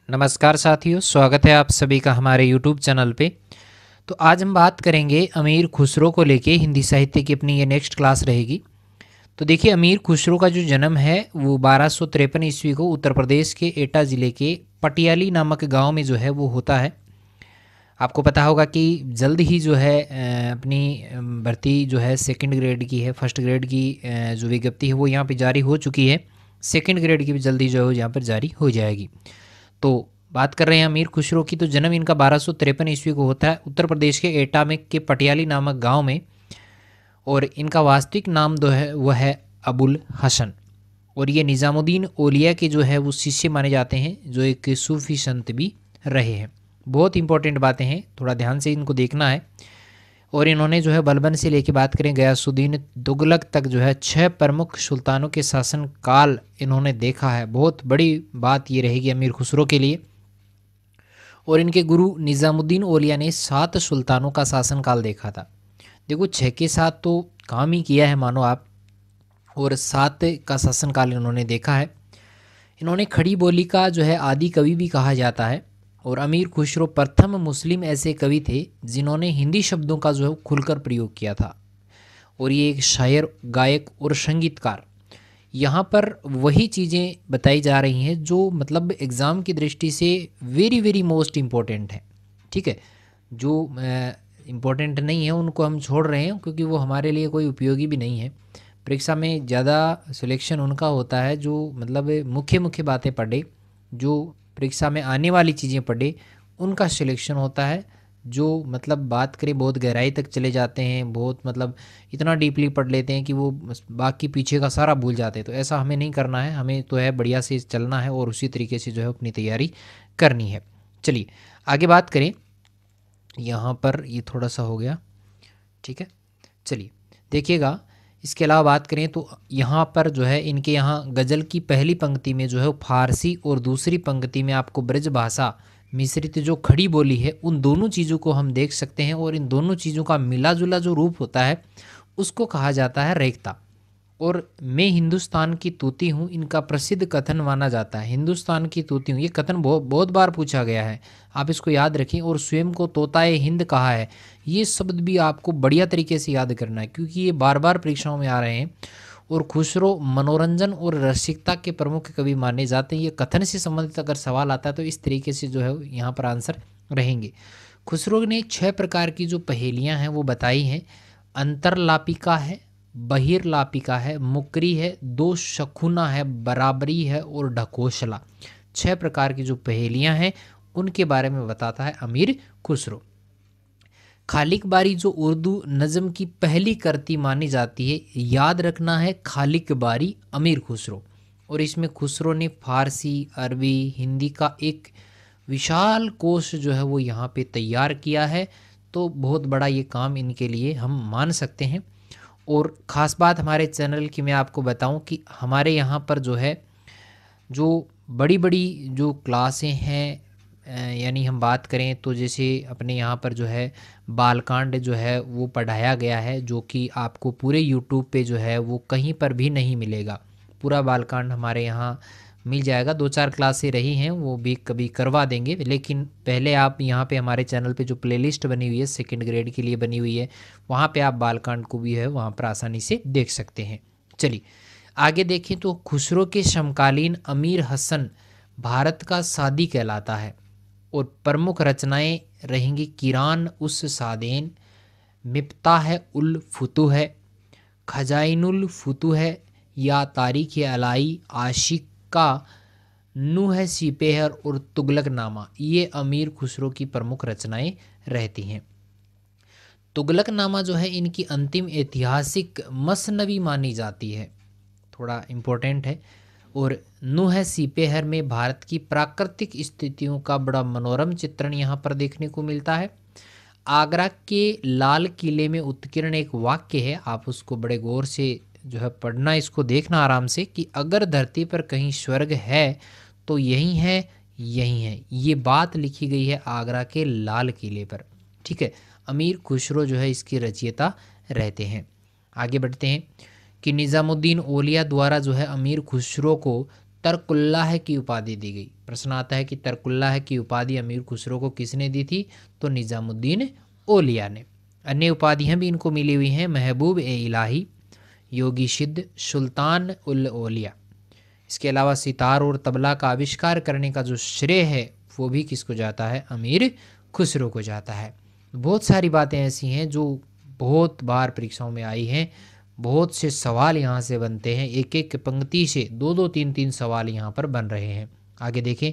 नमस्कार साथियों, स्वागत है आप सभी का हमारे यूट्यूब चैनल पे। तो आज हम बात करेंगे अमीर खुसरो को लेके। हिंदी साहित्य की अपनी ये नेक्स्ट क्लास रहेगी। तो देखिए, अमीर खुसरो का जो जन्म है वो 1253 ईस्वी को उत्तर प्रदेश के एटा ज़िले के पटियाली नामक गांव में जो है वो होता है। आपको पता होगा कि जल्द ही जो है अपनी भर्ती जो है सेकंड ग्रेड की है, फर्स्ट ग्रेड की जो विज्ञप्ति है वो यहाँ पे जारी हो चुकी है। सेकंड ग्रेड की भी जल्दी जो है यहाँ पर जारी हो जाएगी। तो बात कर रहे हैं अमीर खुसरो की। तो जन्म इनका 1253 ईस्वी को होता है उत्तर प्रदेश के एटा में के पटियाली नामक गांव में। और इनका वास्तविक नाम जो है वह है अबुल हसन। और ये निज़ामुद्दीन औलिया के जो है वो शिष्य माने जाते हैं, जो एक सूफी संत भी रहे हैं। बहुत इंपॉर्टेंट बातें हैं, थोड़ा ध्यान से इनको देखना है। और इन्होंने जो है बलबन से लेके बात करें गयासुद्दीन तुगलक तक जो है 6 प्रमुख सुल्तानों के शासन काल इन्होंने देखा है। बहुत बड़ी बात ये रहेगी अमीर खुसरो के लिए। और इनके गुरु निज़ामुद्दीन औलिया ने 7 सुल्तानों का शासनकाल देखा था। देखो, 6 के साथ तो काम ही किया है मानो आप, और 7 का शासनकाल इन्होंने देखा है। इन्होंने खड़ी बोली का जो है आदि कवि भी कहा जाता है। और अमीर खुसरो प्रथम मुस्लिम ऐसे कवि थे जिन्होंने हिंदी शब्दों का जो है खुलकर प्रयोग किया था। और ये एक शायर, गायक और संगीतकार। यहाँ पर वही चीज़ें बताई जा रही हैं जो मतलब एग्ज़ाम की दृष्टि से वेरी वेरी मोस्ट इम्पोर्टेंट है। ठीक है, जो इम्पोर्टेंट नहीं है उनको हम छोड़ रहे हैं, क्योंकि वो हमारे लिए कोई उपयोगी भी नहीं है। परीक्षा में ज़्यादा सिलेक्शन उनका होता है जो मतलब मुख्य मुख्य बातें पढ़े, जो परीक्षा में आने वाली चीज़ें पढ़े, उनका सिलेक्शन होता है। जो मतलब बात करें बहुत गहराई तक चले जाते हैं, बहुत मतलब इतना डीपली पढ़ लेते हैं कि वो बाकी पीछे का सारा भूल जाते हैं। तो ऐसा हमें नहीं करना है, हमें तो है बढ़िया से चलना है और उसी तरीके से जो है अपनी तैयारी करनी है। चलिए आगे बात करें। यहाँ पर ये थोड़ा सा हो गया, ठीक है। चलिए देखिएगा, इसके अलावा बात करें तो यहाँ पर जो है इनके यहाँ गज़ल की पहली पंक्ति में जो है वो फारसी और दूसरी पंक्ति में आपको ब्रज भाषा मिश्रित जो खड़ी बोली है, उन दोनों चीज़ों को हम देख सकते हैं। और इन दोनों चीज़ों का मिला जुला जो रूप होता है उसको कहा जाता है रेखता। और मैं हिंदुस्तान की तूती हूँ, इनका प्रसिद्ध कथन माना जाता है। हिंदुस्तान की तूती हूँ, ये कथन बहुत बहुत बार पूछा गया है, आप इसको याद रखें। और स्वयं को तोताए हिंद कहा है, ये शब्द भी आपको बढ़िया तरीके से याद करना है, क्योंकि ये बार बार परीक्षाओं में आ रहे हैं। और खुसरो मनोरंजन और रसिकता के प्रमुख कवि माने जाते हैं। ये कथन से संबंधित अगर सवाल आता है तो इस तरीके से जो है यहाँ पर आंसर रहेंगे। खुसरो ने 6 प्रकार की जो पहेलियाँ हैं वो बताई हैं। अंतरलापिका है, बहिर्लापिका है, मुकरी है, दो शकुना है, बराबरी है और ढकोसला। 6 प्रकार की जो पहेलियाँ हैं उनके बारे में बताता है अमीर खुसरो। खालिक बारी जो उर्दू नज़म की पहली कृति मानी जाती है, याद रखना है खालिक बारी अमीर खुसरो। और इसमें खुसरो ने फारसी, अरबी, हिंदी का एक विशाल कोश जो है वो यहाँ पे तैयार किया है। तो बहुत बड़ा ये काम इनके लिए हम मान सकते हैं। और ख़ास बात हमारे चैनल की मैं आपको बताऊं कि हमारे यहाँ पर जो है जो बड़ी बड़ी जो क्लासें हैं, यानी हम बात करें तो जैसे अपने यहाँ पर जो है बालकांड जो है वो पढ़ाया गया है, जो कि आपको पूरे यूट्यूब पे जो है वो कहीं पर भी नहीं मिलेगा। पूरा बालकांड हमारे यहाँ मिल जाएगा। 2-4 क्लासें रही हैं, वो भी कभी करवा देंगे। लेकिन पहले आप यहाँ पे हमारे चैनल पे जो प्लेलिस्ट बनी हुई है सेकंड ग्रेड के लिए बनी हुई है, वहाँ पे आप बालकांड को भी है वहाँ पर आसानी से देख सकते हैं। चलिए आगे देखें तो खुसरो के समकालीन अमीर हसन भारत का सादी कहलाता है। और प्रमुख रचनाएं रहेंगी किरान उस सादेन, मिफ्ता है उल फुतू है, खजाइनुल फुतू है, या तारीख अलाई, आशिका, नूह है सिपेहर और तुगलक नामा। ये अमीर खुसरो की प्रमुख रचनाएं रहती हैं। तुगलक नामा जो है इनकी अंतिम ऐतिहासिक मसनवी मानी जाती है, थोड़ा इम्पोर्टेंट है। और नूह सिपेहर में भारत की प्राकृतिक स्थितियों का बड़ा मनोरम चित्रण यहाँ पर देखने को मिलता है। आगरा के लाल किले में उत्कीर्ण एक वाक्य है, आप उसको बड़े गौर से जो है पढ़ना, इसको देखना आराम से, कि अगर धरती पर कहीं स्वर्ग है तो यही है, यही है। ये बात लिखी गई है आगरा के लाल किले पर। ठीक है, अमीर खुसरो जो है इसके रचयिता रहते हैं। आगे बढ़ते हैं कि निज़ामुद्दीन औलिया द्वारा जो है अमीर खुसरो को तरकुल्लाह की उपाधि दी गई। प्रश्न आता है कि तरकुल्लाह की उपाधि अमीर खुसरो को किसने दी थी? तो निजामुद्दीन औलिया ने। अन्य उपाधियां भी इनको मिली हुई हैं, महबूब ए इलाही, योगी सिद्ध, सुल्तान उल औलिया। इसके अलावा सितार और तबला का आविष्कार करने का जो श्रेय है वो भी किसको जाता है? अमीर खुसरो को जाता है। बहुत सारी बातें ऐसी हैं जो बहुत बार परीक्षाओं में आई हैं, बहुत से सवाल यहाँ से बनते हैं, एक एक पंक्ति से दो दो तीन तीन सवाल यहाँ पर बन रहे हैं। आगे देखें,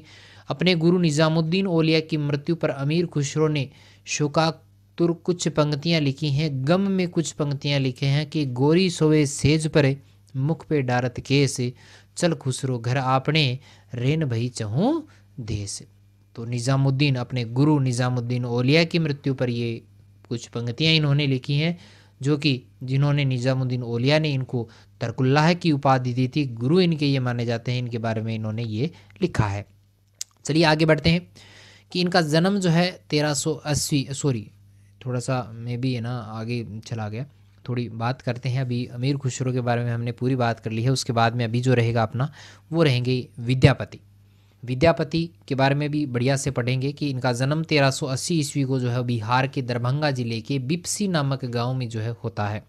अपने गुरु निजामुद्दीन औलिया की मृत्यु पर अमीर खुसरो ने शोकातुर कुछ पंक्तियाँ लिखी हैं, गम में कुछ पंक्तियाँ लिखे हैं कि गोरी सोवे सेज पर मुख पे डारत केस, चल खुसरो घर आपने रेन भई चहूँ देश। तो निजामुद्दीन, अपने गुरु निजामुद्दीन औलिया की मृत्यु पर ये कुछ पंक्तियाँ इन्होंने लिखी हैं, जो कि जिन्होंने निजामुद्दीन औलिया ने इनको तरकुल्लाह की उपाधि दी थी, गुरु इनके ये माने जाते हैं, इनके बारे में इन्होंने ये लिखा है। चलिए आगे बढ़ते हैं कि इनका जन्म जो है 1380, सॉरी थोड़ा सा मैं भी है ना आगे चला गया, थोड़ी बात करते हैं। अभी अमीर खुसरो के बारे में हमने पूरी बात कर ली है, उसके बाद में अभी जो रहेगा अपना वो रहेंगे विद्यापति। विद्यापति के बारे में भी बढ़िया से पढ़ेंगे कि इनका जन्म 1380 ईस्वी को जो है बिहार के दरभंगा जिले के बिपसी नामक गांव में जो है होता है।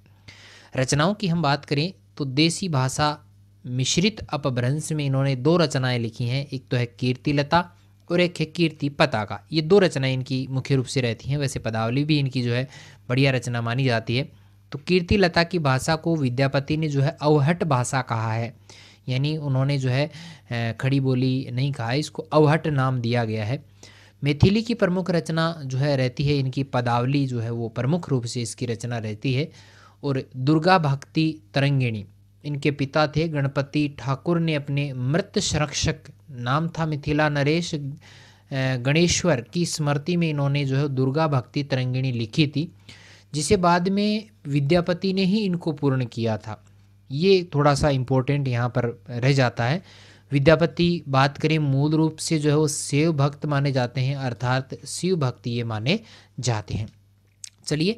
रचनाओं की हम बात करें तो देसी भाषा मिश्रित अपभ्रंश में इन्होंने दो रचनाएं लिखी हैं, एक तो है कीर्तिलता और एक है कीर्ति पताका। ये दो रचनाएं इनकी मुख्य रूप से रहती हैं, वैसे पदावली भी इनकी जो है बढ़िया रचना मानी जाती है। तो कीर्तिलता की भाषा को विद्यापति ने जो है अवहट भाषा कहा है, यानी उन्होंने जो है खड़ी बोली नहीं कहा है, इसको अवहट नाम दिया गया है। मैथिली की प्रमुख रचना जो है रहती है इनकी पदावली, जो है वो प्रमुख रूप से इसकी रचना रहती है। और दुर्गा भक्ति तरंगिणी इनके पिता थे गणपति ठाकुर ने अपने मृत संरक्षक, नाम था मिथिला नरेश गणेश्वर, की स्मृति में इन्होंने जो है दुर्गा भक्ति तरंगिणी लिखी थी, जिसे बाद में विद्यापति ने ही इनको पूर्ण किया था। ये थोड़ा सा इम्पोर्टेंट यहाँ पर रह जाता है। विद्यापति बात करें मूल रूप से जो है वो शिव भक्त माने जाते हैं, अर्थात शिव भक्ति ये माने जाते हैं। चलिए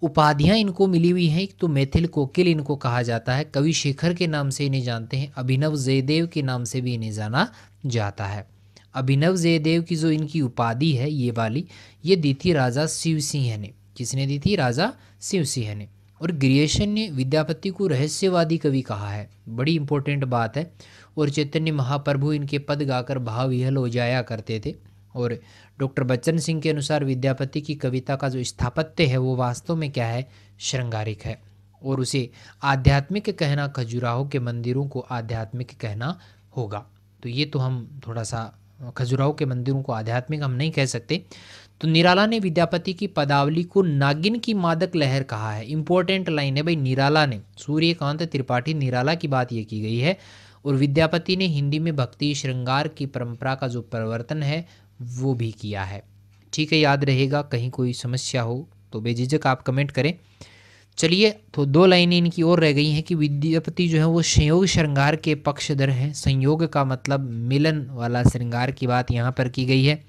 उपाधियाँ इनको मिली हुई हैं, तो मैथिल कोकिल इनको कहा जाता है, कवि शेखर के नाम से इन्हें जानते हैं, अभिनव जयदेव के नाम से भी इन्हें जाना जाता है। अभिनव जयदेव की जो इनकी उपाधि है ये वाली, ये दी थी राजा शिव सिंह ने। किसने दी थी? राजा शिव सिंह ने। और ग्रियेशन ने विद्यापति को रहस्यवादी कवि कहा है, बड़ी इंपॉर्टेंट बात है। और चैतन्य महाप्रभु इनके पद गाकर भाव विह्वल हो जाया करते थे। और डॉक्टर बच्चन सिंह के अनुसार विद्यापति की कविता का जो स्थापत्य है वो वास्तव में क्या है? श्रृंगारिक है। और उसे आध्यात्मिक कहना, खजुराहो के मंदिरों को आध्यात्मिक कहना होगा। तो ये तो हम थोड़ा सा, खजुराहो के मंदिरों को आध्यात्मिक हम नहीं कह सकते। तो निराला ने विद्यापति की पदावली को नागिन की मादक लहर कहा है। इंपॉर्टेंट लाइन है भाई, निराला ने, सूर्यकांत त्रिपाठी निराला की बात ये की गई है। और विद्यापति ने हिंदी में भक्ति श्रृंगार की परंपरा का जो परिवर्तन है वो भी किया है। ठीक है, याद रहेगा। कहीं कोई समस्या हो तो बेझिझक आप कमेंट करें। चलिए, तो दो लाइनें इनकी और रह गई हैं कि विद्यापति जो है वो संयोग श्रृंगार के पक्षधर हैं। संयोग का मतलब मिलन वाला श्रृंगार की बात यहाँ पर की गई है।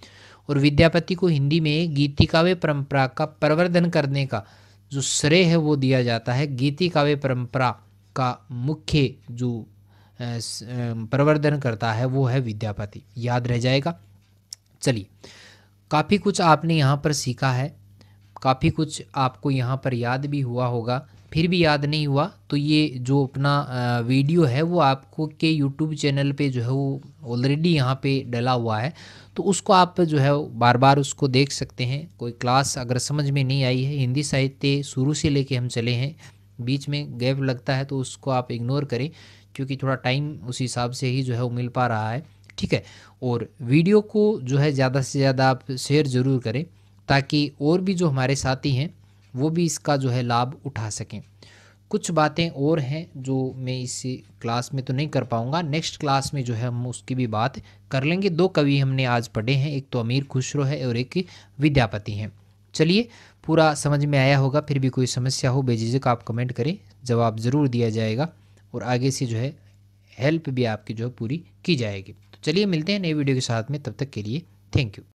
और विद्यापति को हिंदी में गीति काव्य परंपरा का प्रवर्धन करने का जो श्रेय है वो दिया जाता है। गीति काव्य परंपरा का मुख्य जो प्रवर्धन करता है वो है विद्यापति, याद रह जाएगा। चलिए, काफ़ी कुछ आपने यहाँ पर सीखा है, काफ़ी कुछ आपको यहाँ पर याद भी हुआ होगा। फिर भी याद नहीं हुआ तो ये जो अपना वीडियो है वो आपको के यूट्यूब चैनल पे जो है वो ऑलरेडी यहाँ पे डला हुआ है, तो उसको आप जो है बार बार उसको देख सकते हैं। कोई क्लास अगर समझ में नहीं आई है, हिंदी साहित्य शुरू से लेके हम चले हैं, बीच में गैप लगता है तो उसको आप इग्नोर करें, क्योंकि थोड़ा टाइम उस हिसाब से ही जो है वो मिल पा रहा है। ठीक है, और वीडियो को जो है ज़्यादा से ज़्यादा आप शेयर ज़रूर करें, ताकि और भी जो हमारे साथी हैं वो भी इसका जो है लाभ उठा सकें। कुछ बातें और हैं जो मैं इस क्लास में तो नहीं कर पाऊँगा, नेक्स्ट क्लास में जो है हम उसकी भी बात कर लेंगे। दो कवि हमने आज पढ़े हैं, एक तो अमीर खुसरो है और एक विद्यापति हैं। चलिए, पूरा समझ में आया होगा। फिर भी कोई समस्या हो बेझिझक आप कमेंट करें, जवाब ज़रूर दिया जाएगा और आगे से जो है हेल्प भी आपकी जो है पूरी की जाएगी। तो चलिए मिलते हैं नई वीडियो के साथ में, तब तक के लिए थैंक यू।